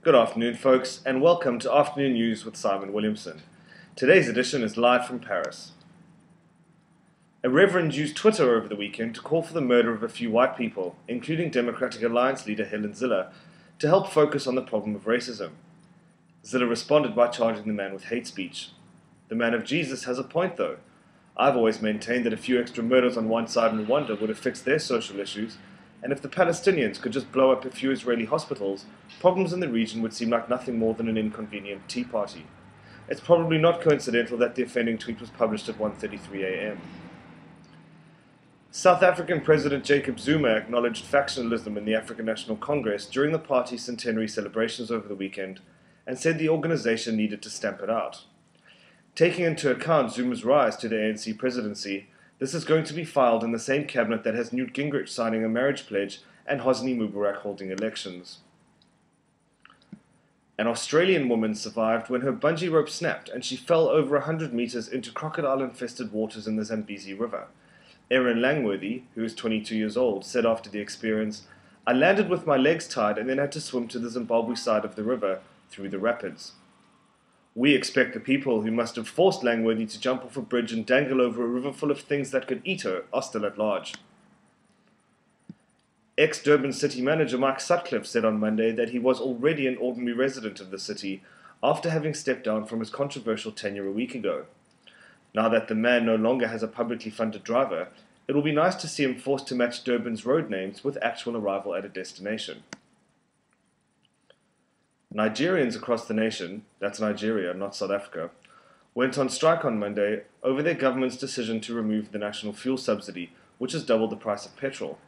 Good afternoon, folks, and welcome to Afternoon News with Simon Williamson. Today's edition is live from Paris. A reverend used Twitter over the weekend to call for the murder of a few white people, including Democratic Alliance leader Helen Ziller, to help focus on the problem of racism. Ziller responded by charging the man with hate speech. The man of Jesus has a point, though. I've always maintained that a few extra murders on one side in Rwanda would have fixed their social issues, and if the Palestinians could just blow up a few Israeli hospitals, problems in the region would seem like nothing more than an inconvenient tea party. It's probably not coincidental that the offending tweet was published at 1:33 a.m. South African President Jacob Zuma acknowledged factionalism in the African National Congress during the party's centenary celebrations over the weekend and said the organization needed to stamp it out. Taking into account Zuma's rise to the ANC presidency, this is going to be filed in the same cabinet that has Newt Gingrich signing a marriage pledge and Hosni Mubarak holding elections. An Australian woman survived when her bungee rope snapped and she fell over 100 meters into crocodile-infested waters in the Zambezi River. Erin Langworthy, who is 22 years old, said after the experience, "I landed with my legs tied and then had to swim to the Zimbabwe side of the river through the rapids." We expect the people who must have forced Langworthy to jump off a bridge and dangle over a river full of things that could eat her are still at large. Ex-Durban city manager Mike Sutcliffe said on Monday that he was already an ordinary resident of the city after having stepped down from his controversial tenure a week ago. Now that the man no longer has a publicly funded driver, it will be nice to see him forced to match Durban's road names with actual arrival at a destination. Nigerians across the nation, that's Nigeria, not South Africa, went on strike on Monday over their government's decision to remove the national fuel subsidy, which has doubled the price of petrol.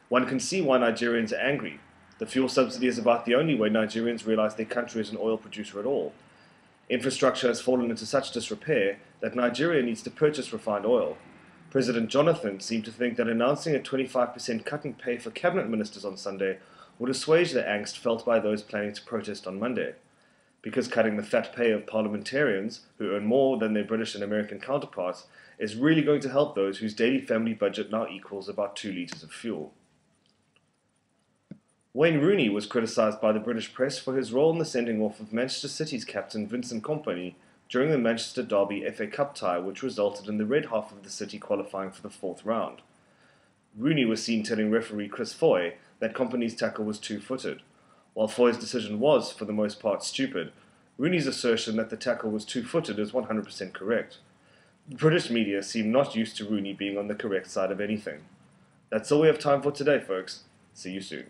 One can see why Nigerians are angry. The fuel subsidy is about the only way Nigerians realize their country is an oil producer at all. Infrastructure has fallen into such disrepair that Nigeria needs to purchase refined oil. President Jonathan seemed to think that announcing a 25% cut in pay for cabinet ministers on Sunday would assuage the angst felt by those planning to protest on Monday. Because cutting the fat pay of parliamentarians, who earn more than their British and American counterparts, is really going to help those whose daily family budget now equals about 2 litres of fuel. Wayne Rooney was criticised by the British press for his role in the sending off of Manchester City's captain Vincent Kompany during the Manchester Derby FA Cup tie, which resulted in the red half of the city qualifying for the 4th round. Rooney was seen telling referee Chris Foy that Kompany's tackle was two-footed. While Foy's decision was, for the most part, stupid, Rooney's assertion that the tackle was two-footed is 100% correct. The British media seem not used to Rooney being on the correct side of anything. That's all we have time for today, folks. See you soon.